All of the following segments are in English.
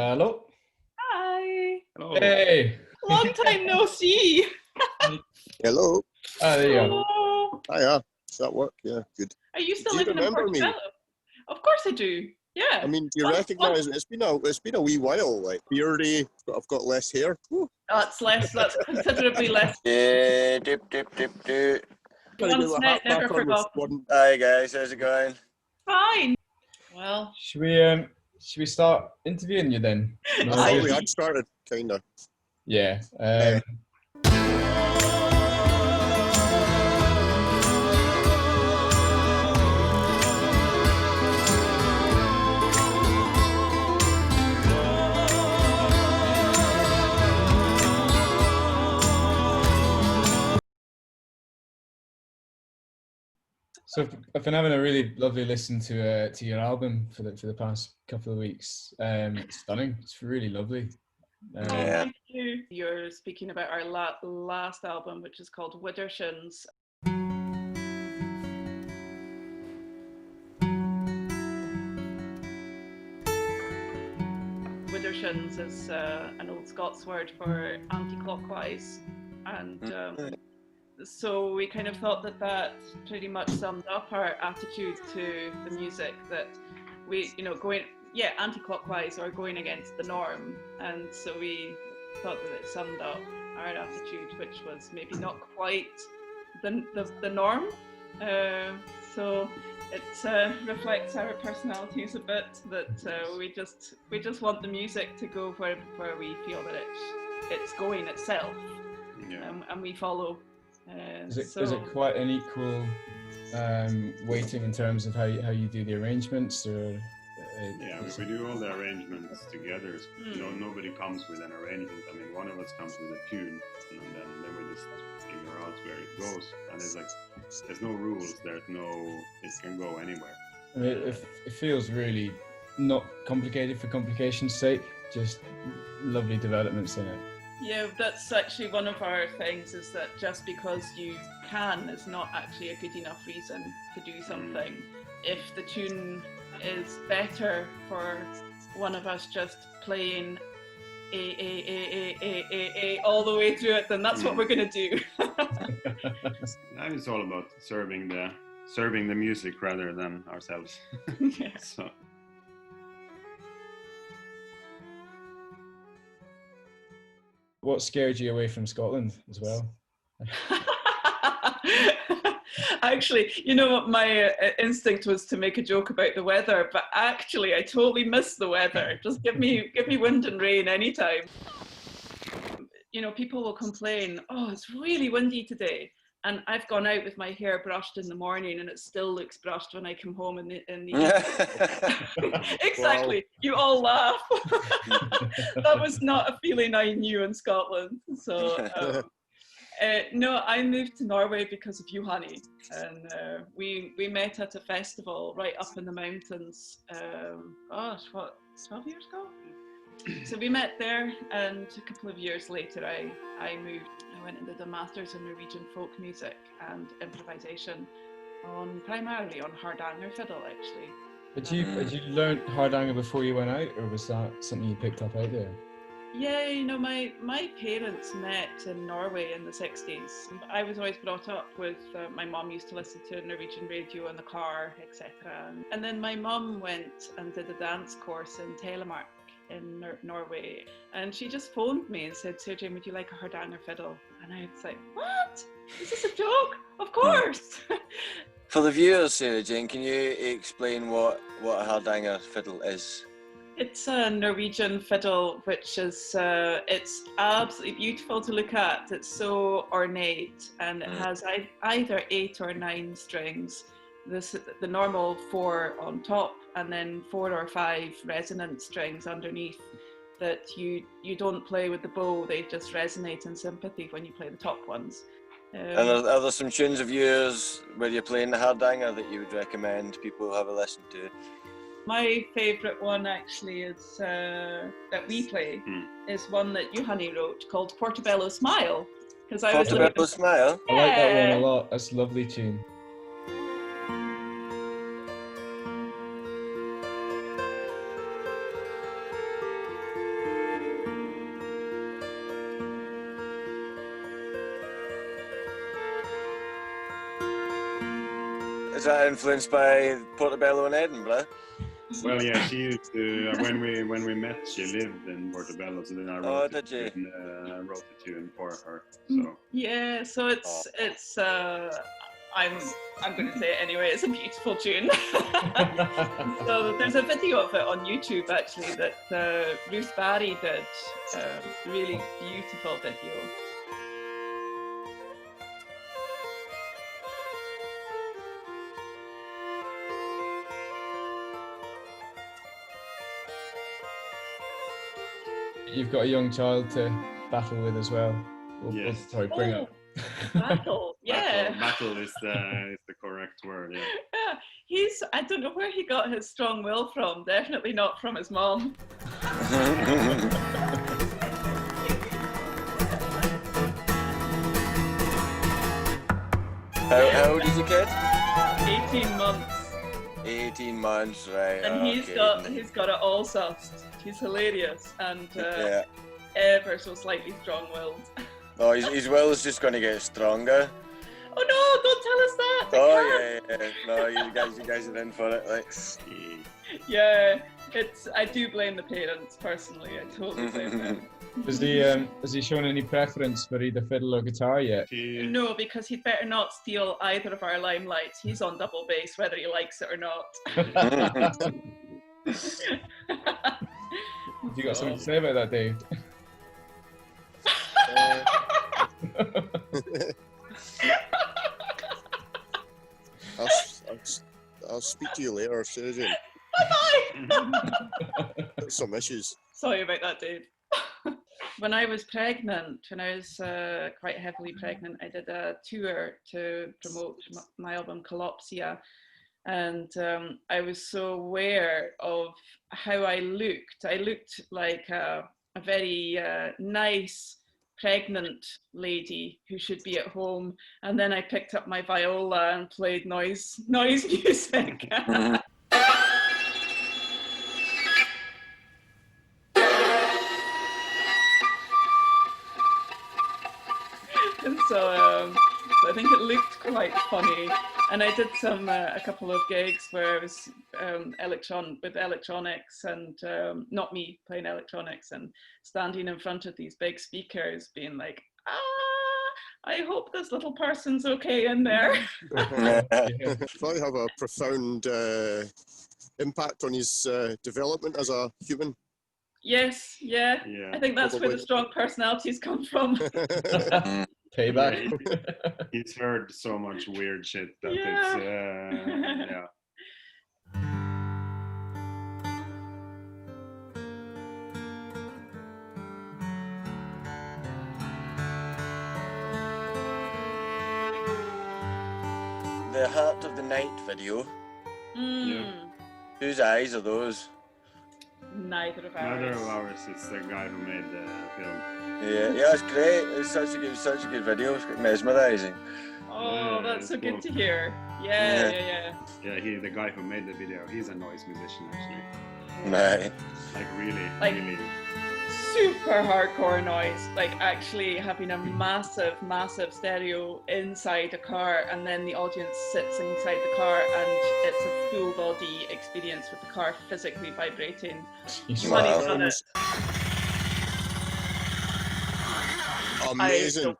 Hello. Hi. Hello. Hey. Long time no see. Hello. There you go. Oh, Hiya. Does that work? Yeah, good. are you still Do you living in remember me? Portobello? Of course I do. Yeah. I mean, do you recognise it? It's been a wee while. Like beardy, but I've got less hair. Whew. That's less. That's considerably less. Dip. Gotta Once get the met, hat back never on with forgotten. one. Hi guys, how's it going? Fine. Well, Should we start interviewing you then? I thought we had started, kinda. Yeah. So I've been having a really lovely listen to your album for the past couple of weeks. It's stunning. It's really lovely. Yeah. thank you. You're speaking about our last album, which is called Widdershins. Widdershins is an old Scots word for anti-clockwise, and so we kind of thought that pretty much summed up our attitude to the music, that we, going, anti-clockwise or going against the norm. And so we thought that it summed up our attitude, which was maybe not quite the norm. So it reflects our personalities a bit, that we just want the music to go where we feel that it's going itself. Yeah. And we follow. Is it quite an equal weighting in terms of how you do the arrangements, or? We do all the arrangements together. Nobody comes with an arrangement. I mean, one of us comes with a tune, and then we just figure out where it goes. And there's no rules. It can go anywhere. I mean, it feels really not complicated for complication's sake. Just lovely developments in it. Yeah, that's actually one of our things, is that just because you can is not actually a good enough reason to do something. If the tune is better for one of us just playing a all the way through it, then that's what we're going to do. And it's all about serving the music rather than ourselves. Yeah. So. What scared you away from Scotland as well? Actually, you know what, my instinct was to make a joke about the weather, but actually I totally miss the weather. Just give me wind and rain anytime. People will complain, oh, it's really windy today. And I've gone out with my hair brushed in the morning and it still looks brushed when I come home in the evening. Exactly. Wow. You all laugh. That was not a feeling I knew in Scotland. So no, I moved to Norway because of Juhani, and we met at a festival right up in the mountains. 12 years ago? So we met there, and a couple of years later I moved. I went and did a master's in Norwegian folk music and improvisation, primarily on Hardanger fiddle, actually. Had you learned Hardanger before you went out, or was that something you picked up out there? Yeah, my parents met in Norway in the 60s. I was always brought up with, my mom used to listen to Norwegian radio in the car, etc. And then my mom went and did a dance course in Telemark in Norway. And she just phoned me and said, Sarah-Jane, would you like a Hardanger fiddle? And I was like, what? Is this a joke? Of course! For the viewers, Sarah-Jane, can you explain what a Hardanger fiddle is? It's a Norwegian fiddle, which is, it's absolutely beautiful to look at. It's so ornate, and it has either 8 or 9 strings. The normal 4 on top, and then 4 or 5 resonant strings underneath that you don't play with the bow. They just resonate in sympathy when you play the top ones. And are there some tunes of yours where you're playing the Hardanger that you would recommend people have a listen to? My favourite one actually is that we play is one that Juhani wrote called Portobello Smile. Portobello Smile? I like that one a lot. That's a lovely tune. Is that influenced by Portobello in Edinburgh? Well, yeah, she used to, when we met, she lived in Portobello, so then I wrote the tune for her. So yeah, so it's I'm going to say it anyway. It's a beautiful tune. So there's a video of it on YouTube actually that Ruth Barry did. Really beautiful video. You've got a young child to battle with as well. Yes. Bring up. Battle, yeah. Battle is the correct word, yeah. Yeah, I don't know where he got his strong will from. Definitely not from his mom. How old is your kid? 18 months. 18 months, right. And he's got it all sussed. He's hilarious and ever so slightly strong-willed. Oh, his will is just going to get stronger. Oh no! Don't tell us that. Yeah. No, you guys are in for it, like. Yeah, I do blame the parents personally. I totally blame them. Has he shown any preference for either fiddle or guitar yet? No, because he'd better not steal either of our limelights. He's on double bass, whether he likes it or not. Have you got something to say about that, Dave? I'll speak to you later, Sarah-Jane. Bye-bye! Some issues. Sorry about that, Dave. When I was quite heavily pregnant, I did a tour to promote my album Collopsia, and I was so aware of how I looked. I looked like a very nice pregnant lady who should be at home, and then I picked up my viola and played noise music. And so I think it looked quite funny, and I did a couple of gigs where I was with electronics, and not me playing electronics, and standing in front of these big speakers being like, I hope this little person's okay in there. Probably have a profound impact on his development as a human. Yes, yeah. I think that's probably where the strong personalities come from. Payback. Yeah, he's heard so much weird shit that it's The Heart of the Night video. Whose eyes are those? Neither of ours. It's the guy who made the film. Yeah, it's great. It's such a good video. It's mesmerizing. Oh, that's so good to hear. Yeah. Yeah, the guy who made the video, he's a noise musician actually. Right. Like really. Super hardcore noise, like actually having a massive stereo inside a car, and then the audience sits inside the car, and it's a full body experience with the car physically vibrating. Wow. Done it. Amazing.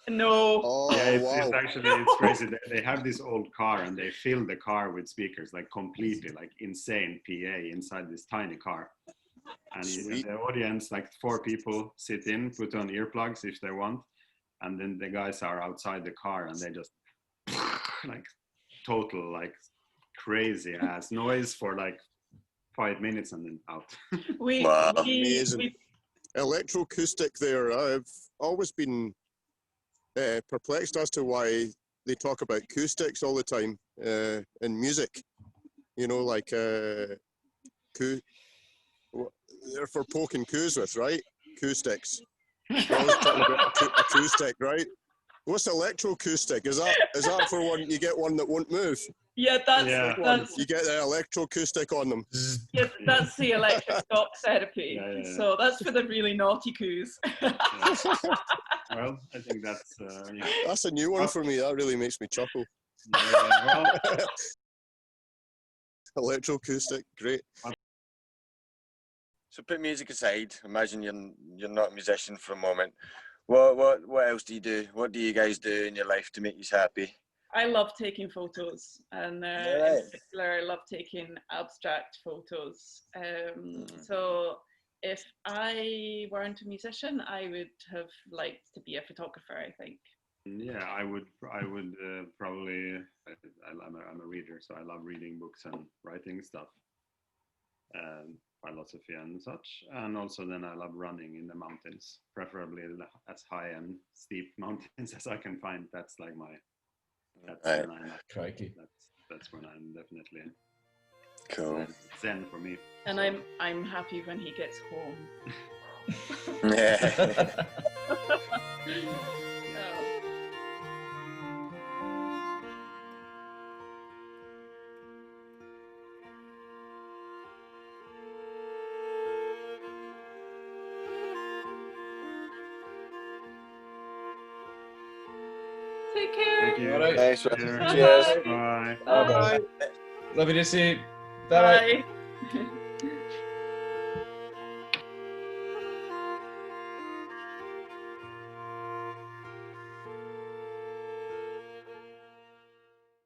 No. Oh, yeah, wow. It's crazy. They have this old car and they fill the car with speakers, like completely, like insane PA inside this tiny car. And the audience, like 4 people, sit in, put on earplugs if they want, and then the guys are outside the car and they just like total like crazy ass noise for like 5 minutes and then out. Amazing. Electroacoustic there. I've always been perplexed as to why they talk about acoustics all the time in music. You know, like they're for poking coos with, right? Acoustics. We're always talking about acoustic, right? What's electroacoustic? Is that for one? You get one that won't move. Yeah, that's you get the electroacoustic on them. Yeah, that's the electric shock therapy. Yeah. So that's for the really naughty coos. Well, I think that's That's a new one for me. That really makes me chuckle. Well, Electroacoustic, great. So put music aside. Imagine you're not a musician for a moment. What else do you do? What do you guys do in your life to make you happy? I love taking photos, and in particular, I love taking abstract photos. So if I weren't a musician, I would have liked to be a photographer, I think. Yeah, I would probably. I'm a reader, so I love reading books and writing stuff, philosophy and such. And also, then I love running in the mountains, preferably as high and steep mountains as I can find. That's like my. That's when I'm. Crikey. That's when I'm definitely. Cool. Zen for me. And so. I'm happy when he gets home. Yeah. Take care. Thank you. All right. Nice one. Cheers. Cheers. Bye. Bye. Lovely to see you. Bye. Bye.